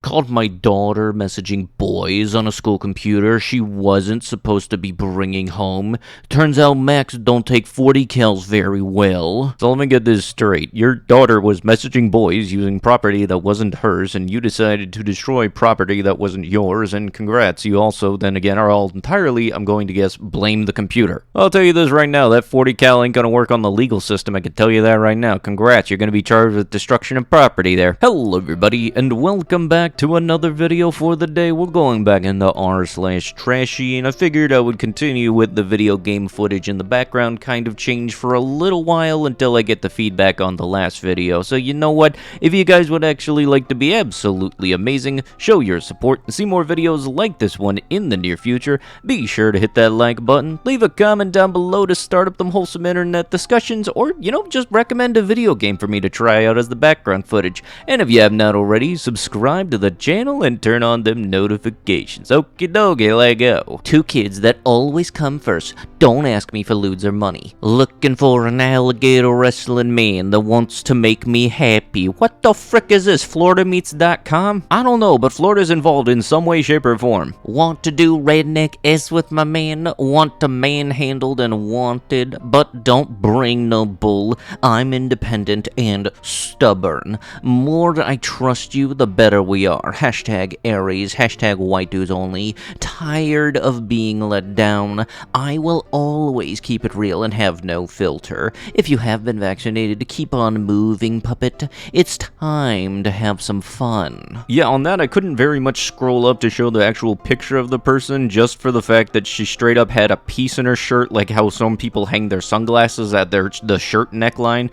caught my daughter messaging boys on a school computer she wasn't supposed to be bringing home. Turns out Max don't take 40 cals very well. So let me get this straight. Your daughter was messaging boys using property that wasn't hers, and you decided to destroy property that wasn't yours, and congrats. You also, then again, are all entirely, I'm going to guess, blame the computer. I'll tell you this right now, that 40 cal ain't gonna work on the legal system, I can tell you that right now. Congrats, you're gonna be charged with destruction of property there. Hello everybody, and welcome back to another video for the day. We're going back into r/trashy, and I figured I would continue with the video game footage in the background, kind of change for a little while until I get the feedback on the last video. So you know what, if you guys would actually like to be absolutely amazing, show your support, and see more videos like this one in the near future, be sure to hit that like button, leave a comment down below to start up them wholesome internet discussions, or, you know, just recommend a video game for me to try out as the background footage. And if you have not already, subscribe to the channel and turn on them notifications. Okie dokie, let go. Two kids that always come first. Don't ask me for lewds or money. Looking for an alligator wrestling man that wants to make me happy. What the frick is this, FloridaMeats.com? I don't know, but Florida's involved in some way, shape, or form. Want to do redneck S with my man? Want to manhandled and wanted, but don't bring no bull. I'm independent and stubborn. More I trust you, the better we are. Hashtag Aries, hashtag white dudes only. Tired of being let down. I will always keep it real and have no filter. If you have been vaccinated, keep on moving, puppet. It's time to have some fun. Yeah, on that I couldn't very much scroll up to show the actual picture of the person, just for the fact that she straight up had a piece in her shirt, like how some people hang their sunglasses at the shirt neckline.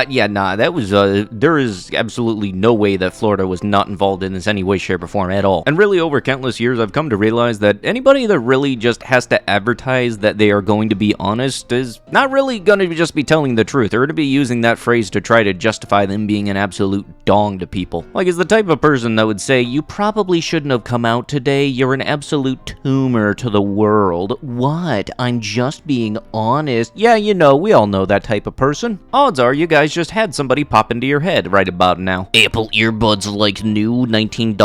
Yeah, nah, that was, there is absolutely no way that Florida was not involved in this any way, shape, or form at all. And really, over countless years, I've come to realize that anybody that really just has to advertise that they are going to be honest is not really going to just be telling the truth. They're going to be using that phrase to try to justify them being an absolute dong to people. Like, is the type of person that would say, you probably shouldn't have come out today, you're an absolute tumor to the world. What? I'm just being honest. Yeah, you know, we all know that type of person. Odds are you guys just had somebody pop into your head right about now. Apple earbuds like new, $19.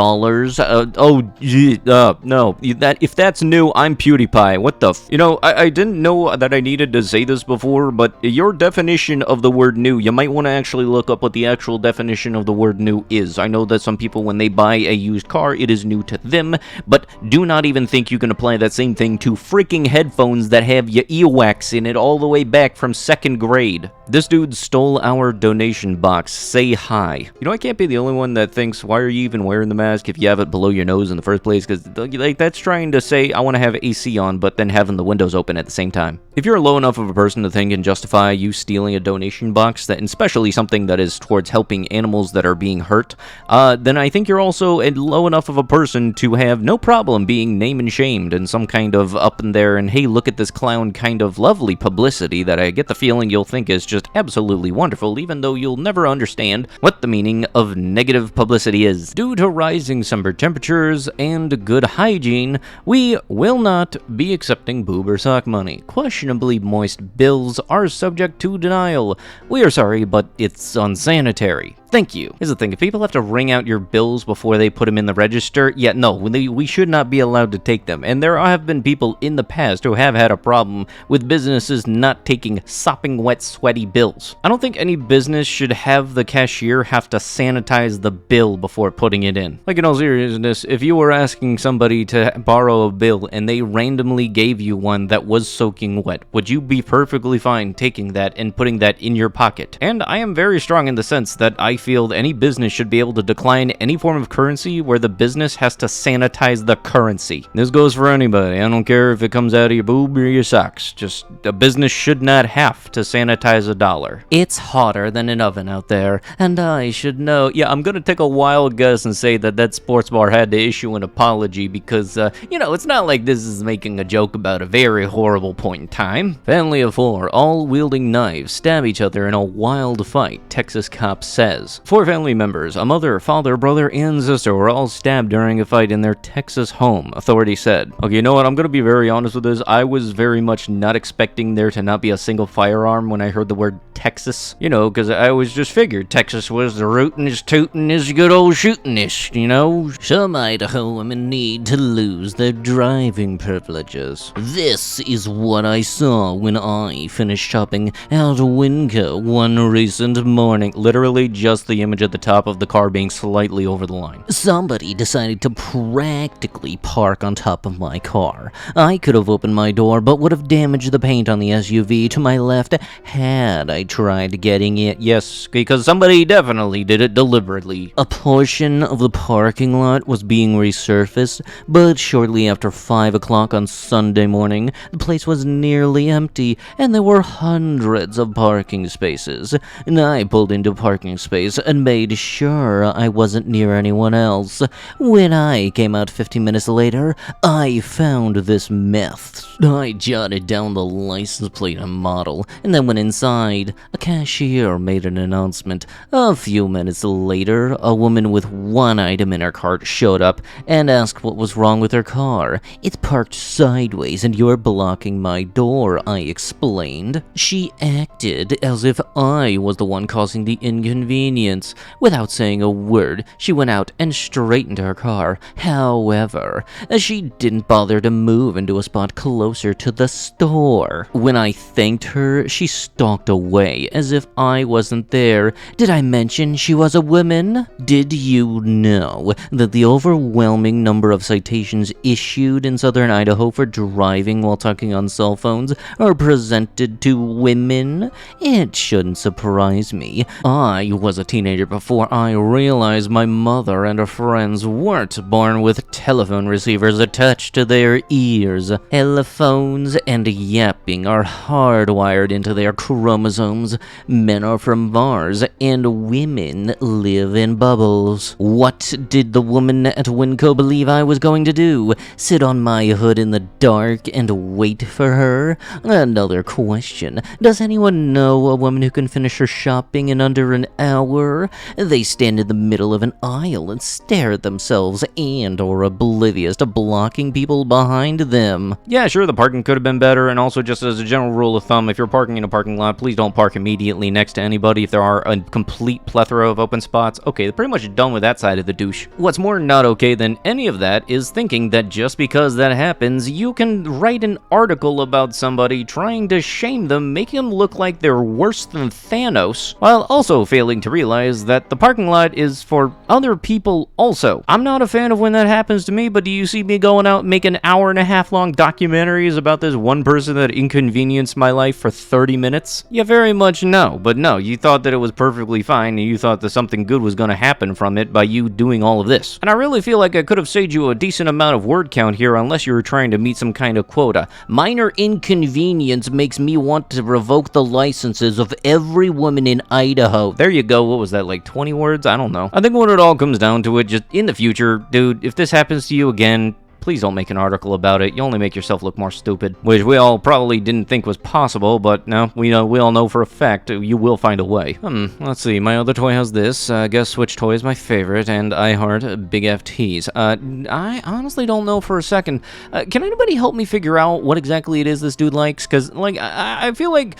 No, if that's new, I'm PewDiePie. What the You know, I didn't know that I needed to say this before, but your definition of the word new, you might want to actually look up what the actual definition of the word new is. I know that some people, when they buy a used car, it is new to them, but do not even think you can apply that same thing to freaking headphones that have your earwax in it all the way back from 2nd grade. This dude stole our donation box. Say hi. You know, I can't be the only one that thinks, why are you even wearing the mask if you have it below your nose in the first place? Because, like, that's trying to say, I want to have AC on, but then having the windows open at the same time. If you're low enough of a person to think and justify you stealing a donation box, that, and especially something that is towards helping animals that are being hurt, then I think you're also low enough of a person to have no problem being name and shamed and some kind of up in there and, hey, look at this clown kind of lovely publicity that I get the feeling you'll think is just absolutely wonderful, even though you'll never understand what the meaning of negative publicity is. Due to rising summer temperatures and good hygiene, we will not be accepting boob or sock money. Questionably moist bills are subject to denial. We are sorry, but it's unsanitary. Thank you. Here's the thing, if people have to ring out your bills before they put them in the register, yeah, no, we should not be allowed to take them. And there have been people in the past who have had a problem with businesses not taking sopping wet, sweaty bills. I don't think any business should have the cashier have to sanitize the bill before putting it in. Like, in all seriousness, if you were asking somebody to borrow a bill and they randomly gave you one that was soaking wet, would you be perfectly fine taking that and putting that in your pocket? And I am very strong in the sense that I feel that any business should be able to decline any form of currency where the business has to sanitize the currency. This goes for anybody. I don't care if it comes out of your boob or your socks. Just, a business should not have to sanitize a dollar. It's hotter than an oven out there, and I should know. Yeah, I'm gonna take a wild guess and say that that sports bar had to issue an apology because, you know, it's not like this is making a joke about a very horrible point in time. Family of 4, all wielding knives, stab each other in a wild fight, Texas cop says. 4 family members, a mother, father, brother, and sister, were all stabbed during a fight in their Texas home, authorities said. Okay, you know what, I'm gonna be very honest with this. I was very much not expecting there to not be a single firearm when I heard the word Texas, you know, because I always just figured Texas was the rootin' is tootin' is good old shootin'-ish, you know? Some Idaho women need to lose their driving privileges. This is what I saw when I finished shopping at Winco one recent morning. Literally just the image at the top of the car being slightly over the line. Somebody decided to practically park on top of my car. I could have opened my door, but would have damaged the paint on the SUV to my left had I tried getting it. Yes, because somebody definitely did it deliberately. A portion of the parking lot was being resurfaced, but shortly after 5 o'clock on Sunday morning, the place was nearly empty, and there were hundreds of parking spaces. And I pulled into a parking space and made sure I wasn't near anyone else. When I came out 15 minutes later, I found this mess. I jotted down the license plate and model, and then went inside. A cashier made an announcement. A few minutes later, a woman with one item in her cart showed up and asked what was wrong with her car. It's parked sideways and you're blocking my door, I explained. She acted as if I was the one causing the inconvenience. Without saying a word, she went out and straightened her car. However, she didn't bother to move into a spot closer to the store. When I thanked her, she stalked away as if I wasn't there. Did I mention she was a woman? Did you know that the overwhelming number of citations issued in southern Idaho for driving while talking on cell phones are presented to women? It shouldn't surprise me. I was a teenager before I realized my mother and her friends weren't born with telephone receivers attached to their ears. Telephones and yapping are hardwired into their chromosomes. Men are from Mars, and women live in bubbles. What did the woman at Winco believe I was going to do? Sit on my hood in the dark and wait for her? Another question. Does anyone know a woman who can finish her shopping in under an hour? They stand in the middle of an aisle and stare at themselves and are oblivious to blocking people behind them. Yeah, sure, the parking could have been better, and also just as a general rule of thumb, if you're parking in a parking lot, please don't park immediately next to anybody if there are a complete plethora of open spots. Okay, they're pretty much done with that side of the douche. What's more not okay than any of that is thinking that just because that happens, you can write an article about somebody trying to shame them, making them look like they're worse than Thanos, while also failing to realize that the parking lot is for other people also. I'm not a fan of when that happens to me, but do you see me going out making hour-and-a-half long documentaries about this one person that inconvenienced my life for 30 minutes? Yeah, very much no. But no, you thought that it was perfectly fine, and you thought that something good was going to happen from it by you doing all of this. And I really feel like I could have saved you a decent amount of word count here unless you were trying to meet some kind of quota. Minor inconvenience makes me want to revoke the licenses of every woman in Idaho. There you go. What was that, like 20 words? I don't know. I think when it all comes down to it, just in the future, dude, if this happens to you again, please don't make an article about it. You only make yourself look more stupid, which we all probably didn't think was possible, but no, we all know for a fact you will find a way. Let's see. My other toy has this. Guess which toy is my favorite, and I heart big FTs. I honestly don't know for a second. Can anybody help me figure out what exactly it is this dude likes? Because, like, I feel like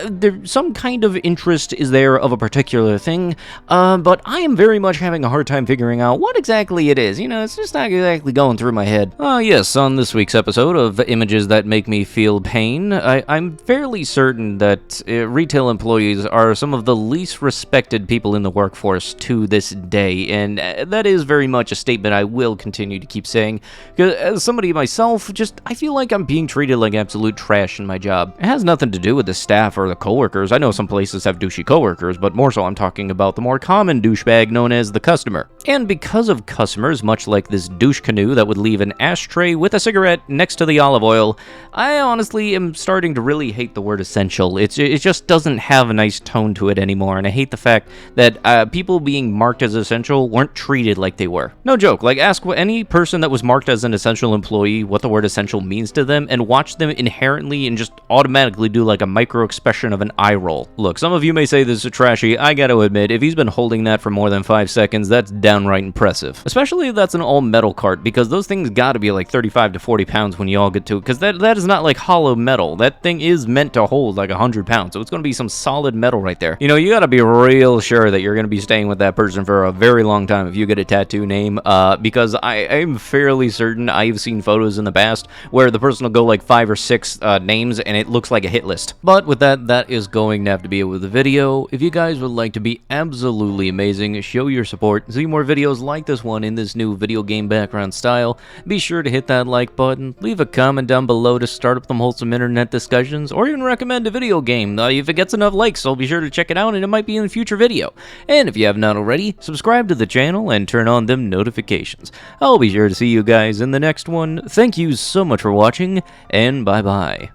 there's some kind of interest is there of a particular thing, but I am very much having a hard time figuring out what exactly it is. You know, it's just not exactly going through my head. Yes, on this week's episode of Images That Make Me Feel Pain, I'm fairly certain that retail employees are some of the least respected people in the workforce to this day, and that is very much a statement I will continue to keep saying, because as somebody myself, I feel like I'm being treated like absolute trash in my job. It has nothing to do with the staff or the coworkers. I know some places have douchey coworkers, but more so I'm talking about the more common douchebag known as the customer. And because of customers, much like this douche canoe that would leave an ashtray with a cigarette next to the olive oil, I honestly am starting to really hate the word essential. It just doesn't have a nice tone to it anymore, and I hate the fact that people being marked as essential weren't treated like they were. No joke, like ask any person that was marked as an essential employee what the word essential means to them, and watch them inherently and just automatically do like a micro expression of an eye roll. Look, some of you may say this is trashy. I gotta admit, if he's been holding that for more than 5 seconds, that's downright impressive. Especially if that's an all-metal cart, because those things gotta to be like 35 to 40 pounds when you all get to it, because that is not like hollow metal. That thing is meant to hold like 100 pounds, so it's going to be some solid metal right there. You know, you got to be real sure that you're going to be staying with that person for a very long time if you get a tattoo name, because I'm fairly certain I've seen photos in the past where the person will go like 5 or 6 names and it looks like a hit list. But with that is going to have to be it with the video. If you guys would like to be absolutely amazing, show your support, see more videos like this one in this new video game background style, be sure to hit that like button, leave a comment down below to start up some wholesome internet discussions, or even recommend a video game. If it gets enough likes, I'll be sure to check it out and it might be in a future video. And if you have not already, subscribe to the channel and turn on them notifications. I'll be sure to see you guys in the next one. Thank you so much for watching, and bye-bye.